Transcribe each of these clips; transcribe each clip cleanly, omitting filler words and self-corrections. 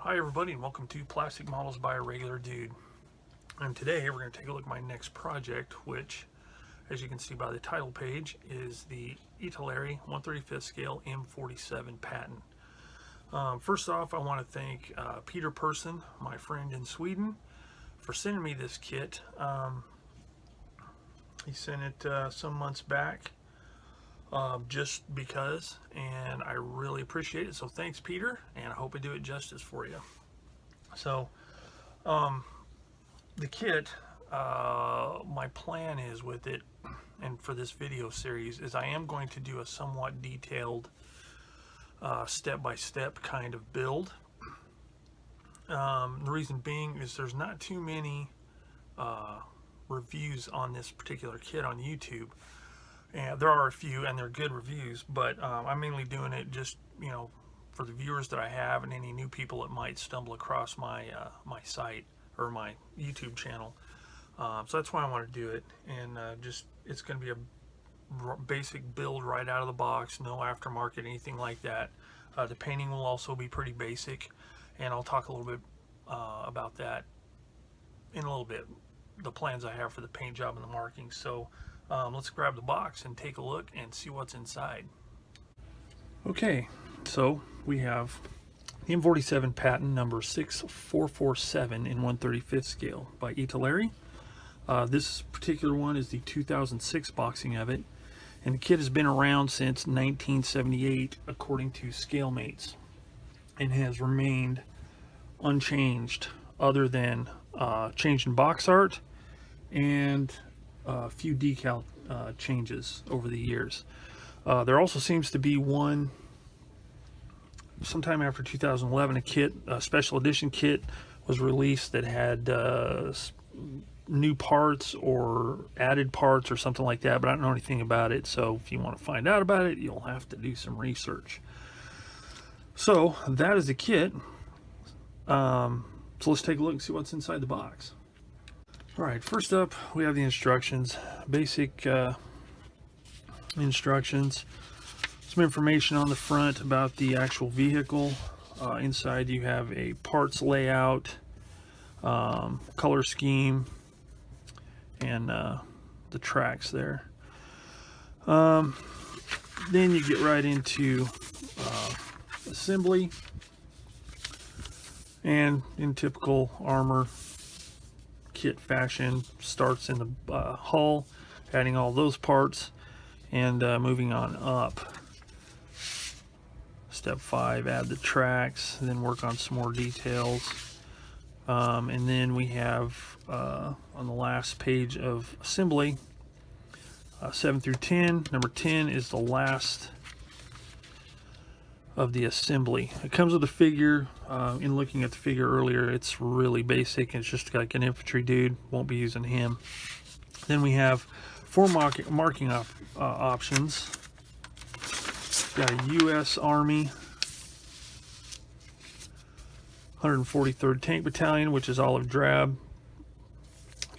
Hi everybody and welcome to Plastic Models by a Regular Dude. And today we're going to take a look at my next project, which, as you can see by the title page, is the Italeri 1/35 scale M47 patent. First off, I want to thank Peter Persson, my friend in Sweden, for sending me this kit. He sent it some months back just because, and I really appreciate it. So thanks, Peter, and I hope I do it justice for you. So the kit, my plan is with it, and for this video series, is I am going to do a somewhat detailed step-by-step kind of build. The reason being is there's not too many reviews on this particular kit on YouTube. And there are a few, and they're good reviews, but I'm mainly doing it just, for the viewers that I have and any new people that might stumble across my my site or my YouTube channel. So that's why I want to do it, and it's going to be a basic build right out of the box, no aftermarket, anything like that. The painting will also be pretty basic, and I'll talk a little bit about that in a little bit, the plans I have for the paint job and the markings. So let's grab the box and take a look and see what's inside. Okay, so we have the M47 patent number 6447 in 1/35 scale by Italeri. This particular one is the 2006 boxing of it, and the kit has been around since 1978 according to ScaleMates, and has remained unchanged other than change in box art and a few decal changes over the years. There also seems to be one sometime after 2011, a special edition kit was released that had new parts or added parts or something like that, but I don't know anything about it. So if you want to find out about it, you'll have to do some research. So that is the kit. So let's take a look and see what's inside the box. Alright, first up we have the instructions. Basic instructions. Some information on the front about the actual vehicle. Inside you have a parts layout, color scheme, and the tracks there. Then you get right into assembly, and in typical armor kit fashion, starts in the hull, adding all those parts, and moving on up. Step 5, add the tracks, then work on some more details. And then we have on the last page of assembly, 7 through 10. Number 10 is the last of the assembly. It comes with a figure. In looking at the figure earlier, it's really basic. It's just like an infantry dude. Won't be using him. Then we have 4 marking options. Got a U.S. Army 143rd Tank Battalion, which is olive drab.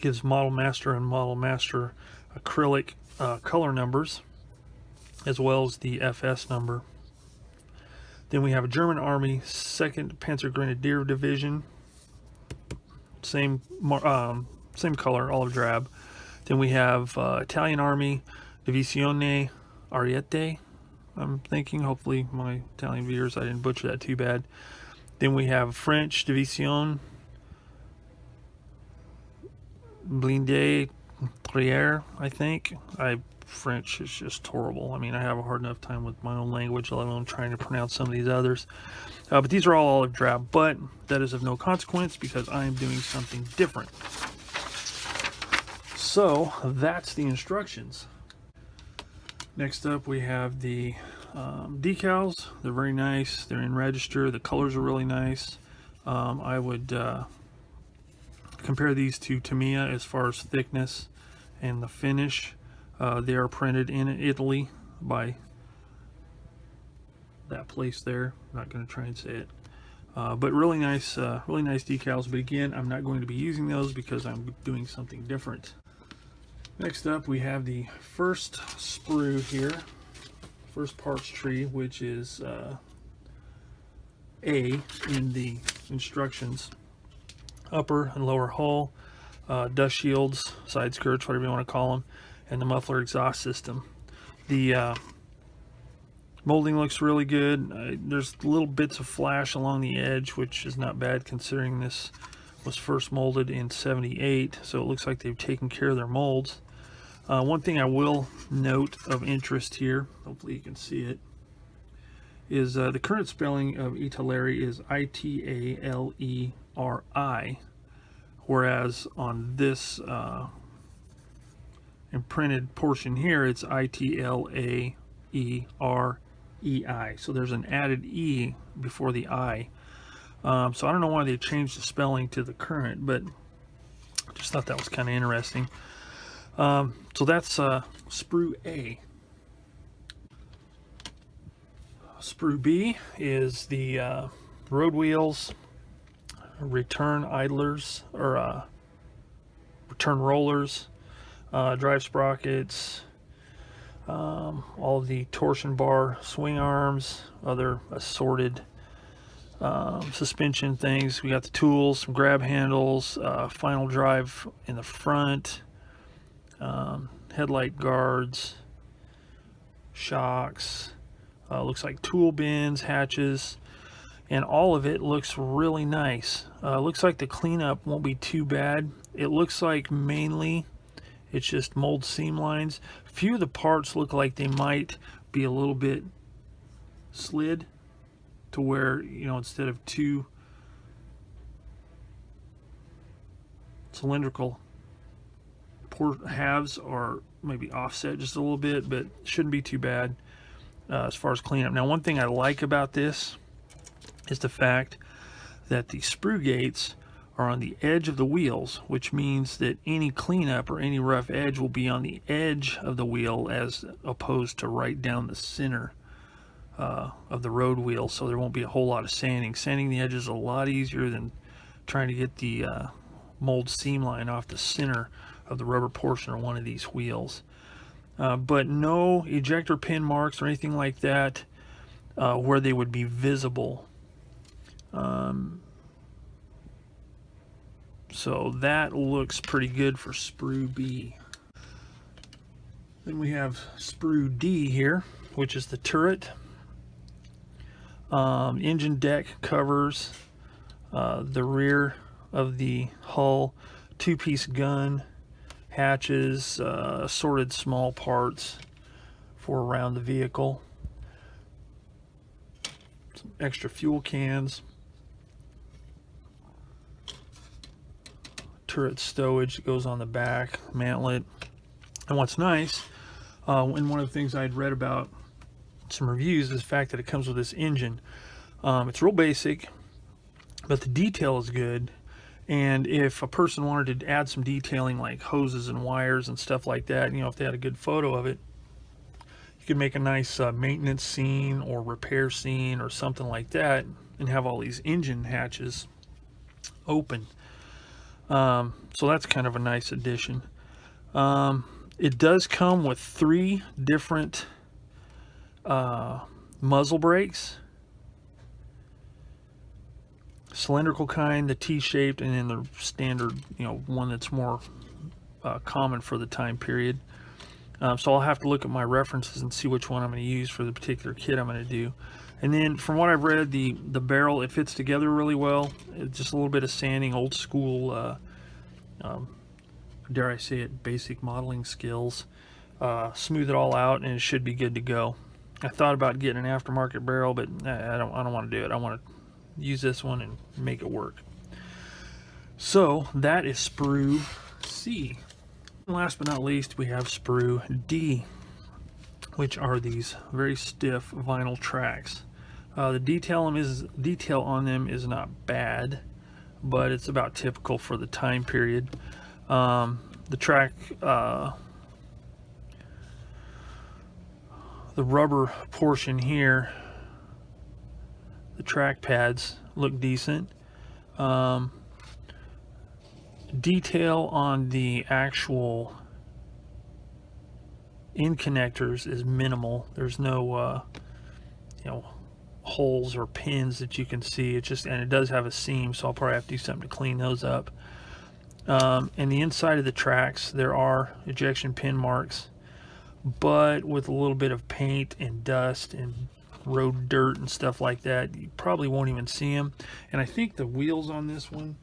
Gives Model Master and Model Master acrylic color numbers, as well as the FS number. Then we have a German Army 2nd Panzer Grenadier Division, same color, olive drab. Then we have Italian Army Divisione Ariete, I'm thinking. Hopefully my Italian viewers, I didn't butcher that too bad. Then we have French Division Blindé Trier, I think. French is just horrible. I mean, I have a hard enough time with my own language, let alone trying to pronounce some of these others. But these are all olive drab, but that is of no consequence because I am doing something different. So that's the instructions. Next up we have the decals. They're very nice. They're in register. The colors are really nice. I would compare these to Tamiya as far as thickness and the finish. They are printed in Italy by that place there. I'm not going to try and say it, but really nice decals. But again, I'm not going to be using those because I'm doing something different. Next up, we have the first sprue here, first parts tree, which is A in the instructions. Upper and lower hull, dust shields, side skirts, whatever you want to call them, and the muffler exhaust system. The molding looks really good. There's little bits of flash along the edge, which is not bad considering this was first molded in '78, so it looks like they've taken care of their molds. One thing I will note of interest here, hopefully you can see it, is the current spelling of Italeri is Italeri, whereas on this imprinted portion here it's Itlaeri. So there's an added E before the I. So I don't know why they changed the spelling to the current, but I just thought that was kind of interesting. So that's sprue A. Sprue B is the road wheels, return idlers, or return rollers, drive sprockets, all of the torsion bar swing arms, other assorted suspension things. We got the tools, some grab handles, final drive in the front, headlight guards, shocks, looks like tool bins, hatches, and all of it looks really nice. Looks like the cleanup won't be too bad. It looks like mainly it's just mold seam lines. A few of the parts look like they might be a little bit slid to where, you know, instead of two cylindrical halves are maybe offset just a little bit, but shouldn't be too bad as far as cleanup. Now, one thing I like about this is the fact that the sprue gates are on the edge of the wheels, which means that any cleanup or any rough edge will be on the edge of the wheel as opposed to right down the center of the road wheel, so there won't be a whole lot of sanding. Sanding the edges is a lot easier than trying to get the mold seam line off the center of the rubber portion of one of these wheels. But no ejector pin marks or anything like that where they would be visible. So that looks pretty good for sprue B. Then we have sprue D here, which is the turret. Engine deck covers, the rear of the hull, two-piece gun, hatches, assorted small parts for around the vehicle, some extra fuel cans, turret stowage that goes on the back, mantlet. And what's nice, and one of the things I'd read about some reviews, is the fact that it comes with this engine. It's real basic, but the detail is good. And if a person wanted to add some detailing like hoses and wires and stuff like that, you know, if they had a good photo of it, you could make a nice maintenance scene or repair scene or something like that and have all these engine hatches open. So that's kind of a nice addition. It does come with 3 different muzzle brakes. Cylindrical kind, the T-shaped, and then the standard, you know, one that's more common for the time period. So I'll have to look at my references and see which one I'm going to use for the particular kit I'm going to do. And then from what I've read, the barrel, it fits together really well. It's just a little bit of sanding, old school, dare I say it, basic modeling skills. Smooth it all out and it should be good to go. I thought about getting an aftermarket barrel, but I don't want to do it. I want to use this one and make it work. So that is sprue C. And last but not least, we have sprue D, which are these very stiff vinyl tracks. The detail on them is not bad, but it's about typical for the time period. The track, the rubber portion here, the track pads look decent. Detail on the actual end connectors is minimal. There's no you know, holes or pins that you can see. It's just, and it does have a seam, so I'll probably have to do something to clean those up. And the inside of the tracks, there are ejection pin marks, but with a little bit of paint and dust and road dirt and stuff like that, you probably won't even see them. And I think the wheels on this one,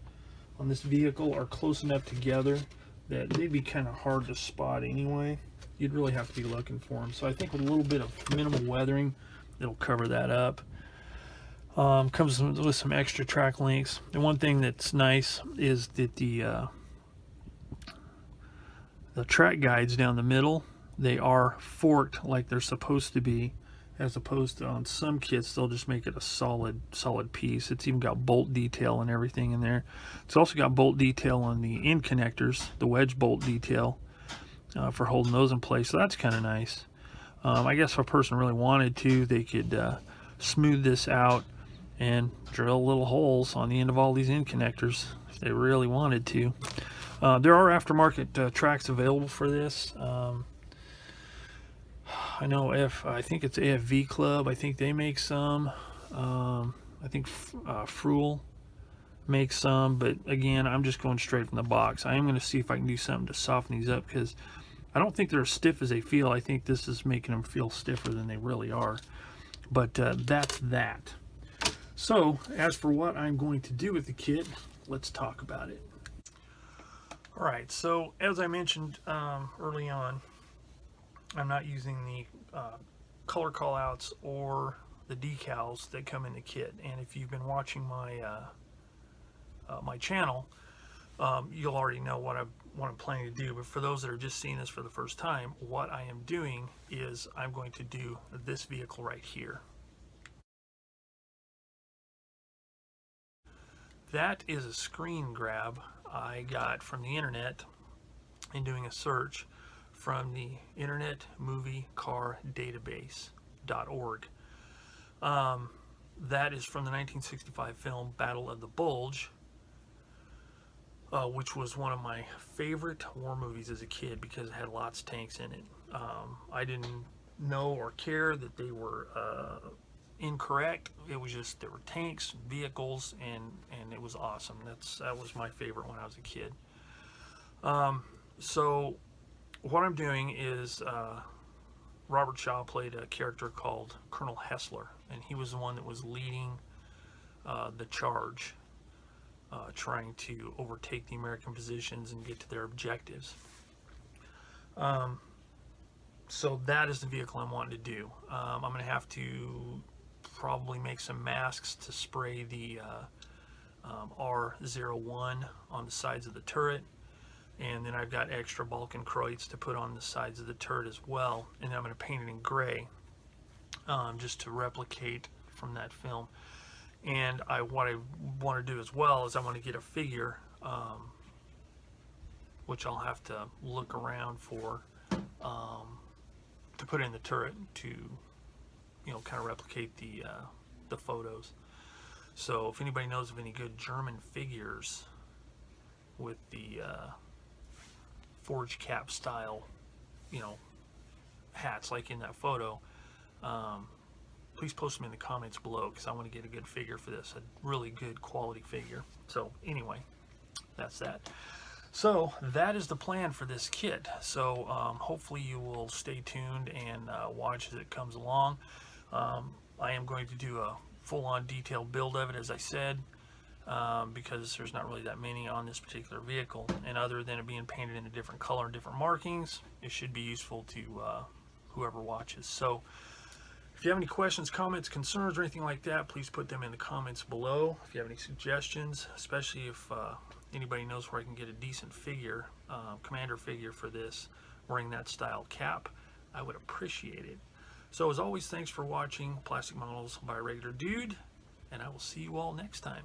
on this vehicle, are close enough together that they'd be kind of hard to spot anyway. You'd really have to be looking for them. So I think with a little bit of minimal weathering, it'll cover that up. Comes with some extra track links. And one thing that's nice is that the track guides down the middle, they are forked like they're supposed to be, as opposed to on some kits they'll just make it a solid piece. It's even got bolt detail and everything in there. It's also got bolt detail on the end connectors, the wedge bolt detail, for holding those in place, so that's kind of nice. I guess if a person really wanted to, they could smooth this out and drill little holes on the end of all these end connectors if they really wanted to. There are aftermarket tracks available for this. I know I think it's AFV Club. I think they make some. I think Fruel makes some, but again, I'm just going straight from the box. I am going to see if I can do something to soften these up, because I don't think they're as stiff as they feel. I think this is making them feel stiffer than they really are. But that's that. So, as for what I'm going to do with the kit, let's talk about it. Alright, so as I mentioned early on, I'm not using the color callouts or the decals that come in the kit. And if you've been watching my my channel, you'll already know what I'm planning to do. But for those that are just seeing this for the first time, what I am doing is I'm going to do this vehicle right here. That is a screen grab I got from the internet in doing a search from the Internet Movie Car Database.org. That is from the 1965 film Battle of the Bulge, which was one of my favorite war movies as a kid because it had lots of tanks in it. I didn't know or care that they were incorrect. It was just there were tanks, vehicles, and it was awesome. That was my favorite when I was a kid. So what I'm doing is Robert Shaw played a character called Colonel Hessler, and he was the one that was leading the charge, trying to overtake the American positions and get to their objectives. So that is the vehicle I'm wanting to do. I'm going to have to probably make some masks to spray the R01 on the sides of the turret, and then I've got extra Balkenkreuz to put on the sides of the turret as well, and then I'm going to paint it in gray, just to replicate from that film. And what I want to do as well is I want to get a figure, which I'll have to look around for, to put in the turret to, kind of replicate the photos. So if anybody knows of any good German figures with the forge cap style, hats like in that photo, please post them in the comments below, because I want to get a good figure for this, a really good quality figure. So anyway, that's that. So that is the plan for this kit. So hopefully you will stay tuned and watch as it comes along. I am going to do a full-on detailed build of it, as I said, because there's not really that many on this particular vehicle, and other than it being painted in a different color and different markings, it should be useful to whoever watches. So if you have any questions, comments, concerns, or anything like that, please put them in the comments below. If you have any suggestions, especially if anybody knows where I can get a decent figure, commander figure for this, wearing that style cap, I would appreciate it. So as always, thanks for watching Plastic Models by a Regular Dude, and I will see you all next time.